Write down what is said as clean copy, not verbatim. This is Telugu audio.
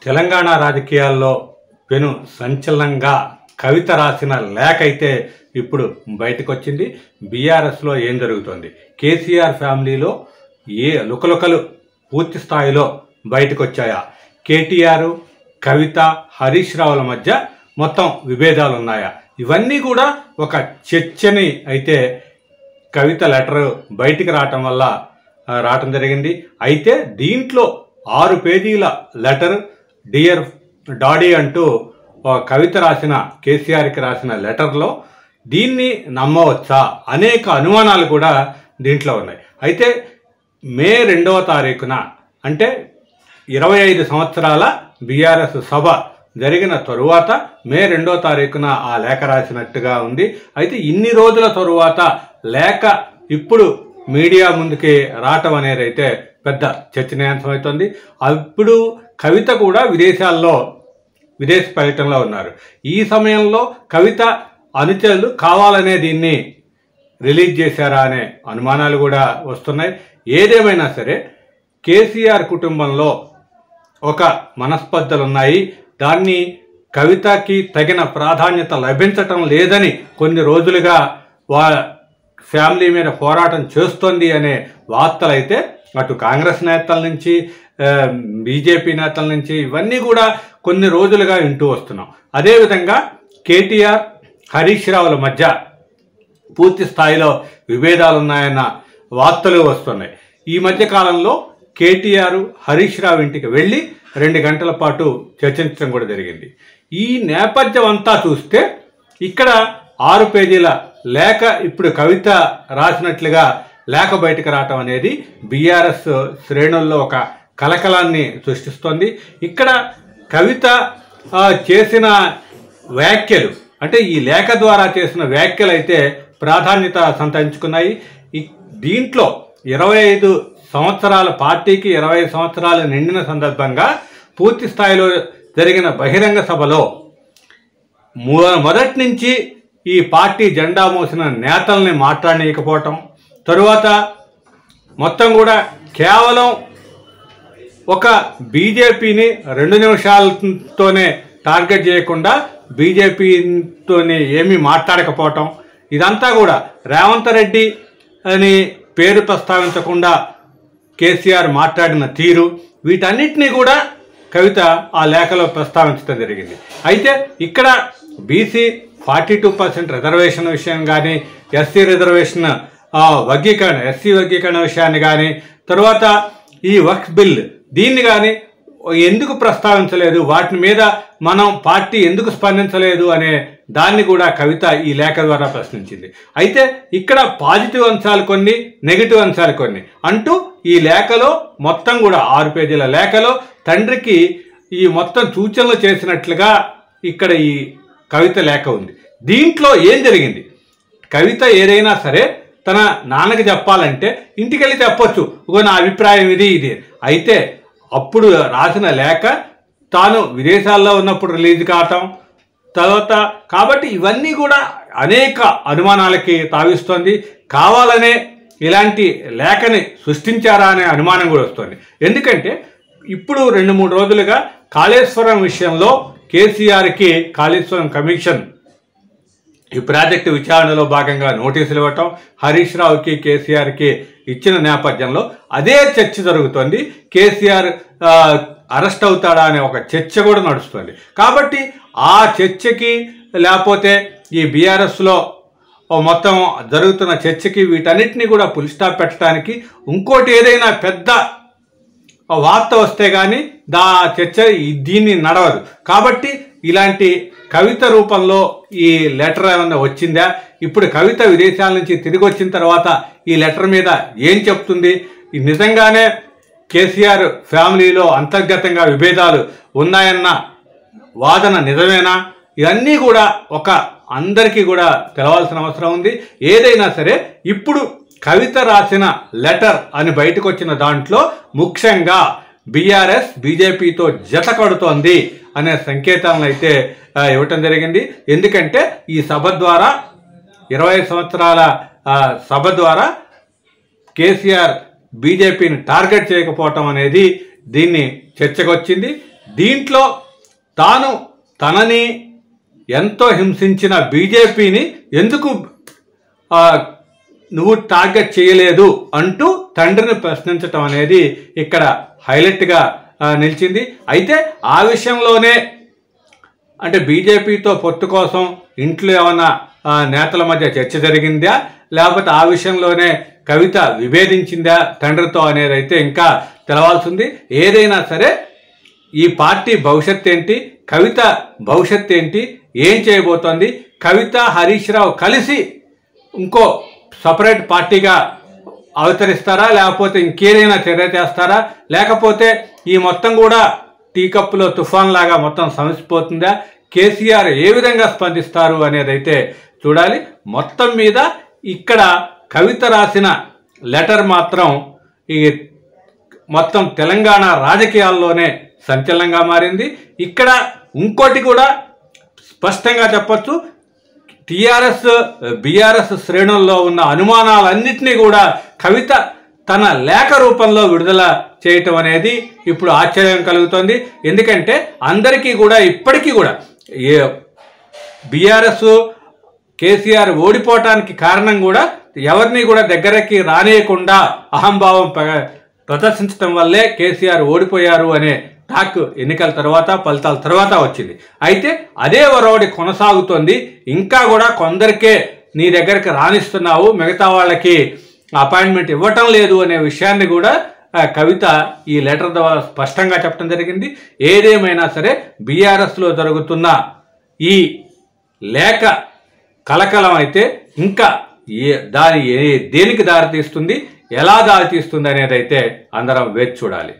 తెలంగాణ రాజకీయాల్లో పెను సంచలనంగా కవిత రాసిన లేఖ అయితే ఇప్పుడు బయటకు వచ్చింది. బీఆర్ఎస్లో ఏం జరుగుతుంది, కేసీఆర్ ఫ్యామిలీలో ఏ లుకలుకలు పూర్తి స్థాయిలో బయటకు వచ్చాయా, కేటీఆర్, కవిత, హరీష్ రావుల మధ్య మొత్తం విభేదాలు ఉన్నాయా, ఇవన్నీ కూడా ఒక చర్చని అయితే కవిత లెటర్ బయటికి రావటం జరిగింది. అయితే దీంట్లో 6 పేజీల లెటర్ డియర్ డాడీ అంటూ కవిత రాసిన, కేసీఆర్కి రాసిన లెటర్లో దీన్ని నమ్మవచ్చా అనేక అనుమానాలు కూడా దీంట్లో ఉన్నాయి. అయితే మే 2వ తారీఖున అంటే 25 సంవత్సరాల బీఆర్ఎస్ సభ జరిగిన తరువాత మే 2వ తారీఖున ఆ లేఖ రాసినట్టుగా ఉంది. అయితే ఇన్ని రోజుల తరువాత లేఖ ఇప్పుడు మీడియా ముందుకి రావటం అనేది అయితే పెద్ద చర్చనీయాంశం అవుతుంది. అప్పుడు కవిత కూడా విదేశ పర్యటనలో ఉన్నారు. ఈ సమయంలో కవిత అనుచరులు కావాలనే దీన్ని రిలీజ్ చేశారా అనే అనుమానాలు కూడా వస్తున్నాయి. ఏదేమైనా సరే కేసీఆర్ కుటుంబంలో ఒక మనస్పర్ధలు ఉన్నాయి. దాన్ని కవితకి తగిన ప్రాధాన్యత లభించటం లేదని కొన్ని రోజులుగా ఫ్యామిలీ మీద పోరాటం చేస్తోంది అనే వార్తలు అయితే అటు కాంగ్రెస్ నేతల నుంచి, బీజేపీ నేతల నుంచి ఇవన్నీ కూడా కొన్ని రోజులుగా వింటూ వస్తున్నాం. అదేవిధంగా కేటీఆర్, హరీష్ రావుల మధ్య పూర్తి స్థాయిలో విభేదాలు ఉన్నాయన్న వార్తలు వస్తున్నాయి. ఈ మధ్య కాలంలో కేటీఆర్ హరీష్ రావు ఇంటికి వెళ్ళి 2 గంటల పాటు చర్చించడం కూడా జరిగింది. ఈ నేపథ్యం అంతా చూస్తే ఇక్కడ 6 పేజీల లేఖ ఇప్పుడు కవిత రాసినట్లుగా లేఖ బయటకు రావటం అనేది బీఆర్ఎస్ శ్రేణుల్లో ఒక కలకలాన్ని సృష్టిస్తోంది. ఇక్కడ కవిత చేసిన వ్యాఖ్యలు, అంటే ఈ లేఖ ద్వారా చేసిన వ్యాఖ్యలు అయితే ప్రాధాన్యత సంతరించుకున్నాయి. దీంట్లో 25 సంవత్సరాల పార్టీకి 25 సంవత్సరాలు నిండిన సందర్భంగా పూర్తి స్థాయిలో జరిగిన బహిరంగ సభలో మొదటి నుంచి ఈ పార్టీ జెండా మోసిన నేతల్ని మాట్లాడనీయకపోవటం, తరువాత మొత్తం కూడా కేవలం ఒక బీజేపీని 2 నిమిషాలతోనే టార్గెట్ చేయకుండా బీజేపీతోని ఏమీ మాట్లాడకపోవటం, ఇదంతా కూడా రేవంత్ రెడ్డి అని పేరు ప్రస్తావించకుండా కేసీఆర్ మాట్లాడిన తీరు, వీటన్నిటినీ కూడా కవిత ఆ లేఖలో ప్రస్తావించడం జరిగింది. అయితే ఇక్కడ బీసీ 42% రిజర్వేషన్ విషయం కానీ, ఎస్సీ రిజర్వేషన్ ఎస్సీ వర్గీకరణ విషయాన్ని కానీ, తర్వాత ఈ వక్ఫ్ బిల్ దీన్ని కానీ ఎందుకు ప్రస్తావించలేదు, వాటి మీద మనం పార్టీ ఎందుకు స్పందించలేదు అనే దాన్ని కూడా కవిత ఈ లేఖ ద్వారా ప్రశ్నించింది. అయితే ఇక్కడ పాజిటివ్ అంశాలు కొన్ని, నెగిటివ్ అంశాలు కొన్ని అంటూ ఈ లేఖలో మొత్తం కూడా 6 పేజీల లేఖలో తండ్రికి ఈ మొత్తం సూచనలు చేసినట్లుగా ఇక్కడ ఈ కవిత లేఖ ఉంది. దీంట్లో ఏం జరిగింది, కవిత ఏదైనా సరే తన నాన్నకి చెప్పాలంటే ఇంటికెళ్ళి చెప్పొచ్చు, నా అభిప్రాయం ఇది. అయితే అప్పుడు రాసిన లేఖ తాను విదేశాల్లో ఉన్నప్పుడు రిలీజ్ కావటం తర్వాత, కాబట్టి ఇవన్నీ కూడా అనేక అనుమానాలకి తావిస్తోంది. కావాలనే ఇలాంటి లేఖని సృష్టించారా అనే అనుమానం కూడా వస్తుంది. ఎందుకంటే ఇప్పుడు 2-3 రోజులుగా కాళేశ్వరం విషయంలో కేసీఆర్కి కాళేశ్వరం కమిషన్ ఈ ప్రాజెక్టు విచారణలో భాగంగా నోటీసులు ఇవ్వటం, హరీష్ రావుకి కేసీఆర్కి ఇచ్చిన నేపథ్యంలో అదే చర్చ జరుగుతుంది. కేసీఆర్ అరెస్ట్ అవుతాడా అనే ఒక చర్చ కూడా నడుస్తుంది. కాబట్టి ఆ చర్చకి, లేకపోతే ఈ బీఆర్ఎస్లో మొత్తం జరుగుతున్న చర్చకి, వీటన్నిటినీ కూడా ఫుల్ స్టాప్ పెట్టడానికి ఇంకోటి ఏదైనా పెద్ద వార్త వస్తే కానీ చర్చ దీన్ని నడవదు. కాబట్టి ఇలాంటి కవిత రూపంలో ఈ లెటర్ ఏమన్నా వచ్చిందా, ఇప్పుడు కవిత విదేశాల నుంచి తిరిగి వచ్చిన తర్వాత ఈ లెటర్ మీద ఏం చెప్తుంది, నిజంగానే కేసీఆర్ ఫ్యామిలీలో అంతర్గతంగా విభేదాలు ఉన్నాయన్న వాదన నిజమేనా, ఇవన్నీ కూడా అందరికీ కూడా తెలవాల్సిన అవసరం ఉంది. ఏదైనా సరే ఇప్పుడు కవిత రాసిన లెటర్ అని బయటకు వచ్చిన దాంట్లో ముఖ్యంగా బీఆర్ఎస్ బీజేపీతో జత కడుతోంది అనే సంకేతాలను అయితే ఇవ్వటం జరిగింది. ఎందుకంటే ఈ సభ ద్వారా 25 సంవత్సరాల సభ ద్వారా కేసీఆర్ బీజేపీని టార్గెట్ చేయకపోవటం అనేది దీన్ని చర్చకు వచ్చింది. దీంట్లో తనని ఎంతో హింసించిన బీజేపీని ఎందుకు నువ్వు టార్గెట్ చేయలేదు అంటూ తండ్రిని ప్రశ్నించటం అనేది ఇక్కడ హైలైట్గా నిలిచింది. అయితే ఆ విషయంలోనే అంటే బీజేపీతో పొత్తు కోసం ఇంట్లో ఏమన్నా నేతల మధ్య చర్చ జరిగిందా, లేకపోతే ఆ విషయంలోనే కవిత విభేదించిందా తండ్రితో అనేది అయితే ఇంకా తెలవాల్సింది. ఏదైనా సరే ఈ పార్టీ భవిష్యత్ ఏంటి, కవిత భవిష్యత్ ఏంటి, ఏం చేయబోతోంది, కవిత హరీష్ రావు కలిసి ఇంకో సపరేట్ పార్టీగా అవతరిస్తారా, లేకపోతే ఇంకేదైనా చర్య చేస్తారా, లేకపోతే ఈ మొత్తం కూడా టీ కప్పులో తుఫాన్ లాగా మొత్తం సమసిపోతుందా, కేసీఆర్ ఏ విధంగా స్పందిస్తారు అనేది అయితే చూడాలి. మొత్తం మీద ఇక్కడ కవిత రాసిన లెటర్ మాత్రం ఈ మొత్తం తెలంగాణ రాజకీయాల్లోనే సంచలనంగా మారింది. ఇక్కడ ఇంకోటి కూడా స్పష్టంగా చెప్పొచ్చు, టీఆర్ఎస్ బీఆర్ఎస్ శ్రేణుల్లో ఉన్న అనుమానాలన్నింటినీ కూడా కవిత తన లేఖ రూపంలో విడుదల చేయటం అనేది ఇప్పుడు ఆశ్చర్యం కలుగుతోంది. ఎందుకంటే అందరికీ కూడా ఇప్పటికీ కూడా బీఆర్ఎస్ కేసీఆర్ ఓడిపోవటానికి కారణం కూడా ఎవరిని కూడా దగ్గరకి రానియకుండా అహంభావం ప్రదర్శించడం వల్లే కేసీఆర్ ఓడిపోయారు అనే టాక్ ఎన్నికల తర్వాత ఫలితాల తర్వాత వచ్చింది. అయితే అదే ఒరవడి కొనసాగుతోంది. ఇంకా కూడా కొందరికే నీ దగ్గరికి రాణిస్తున్నావు, మిగతా వాళ్ళకి అపాయింట్మెంట్ ఇవ్వటం లేదు అనే విషయాన్ని కూడా కవిత ఈ లెటర్ ద్వారా స్పష్టంగా చెప్పడం జరిగింది. ఏదేమైనా సరే బీఆర్ఎస్లో జరుగుతున్న ఈ లేఖ కలకలం అయితే ఇంకా దేనికి దారితీస్తుంది, ఎలా దారితీస్తుంది అనేది అయితే అందరం వేచి చూడాలి.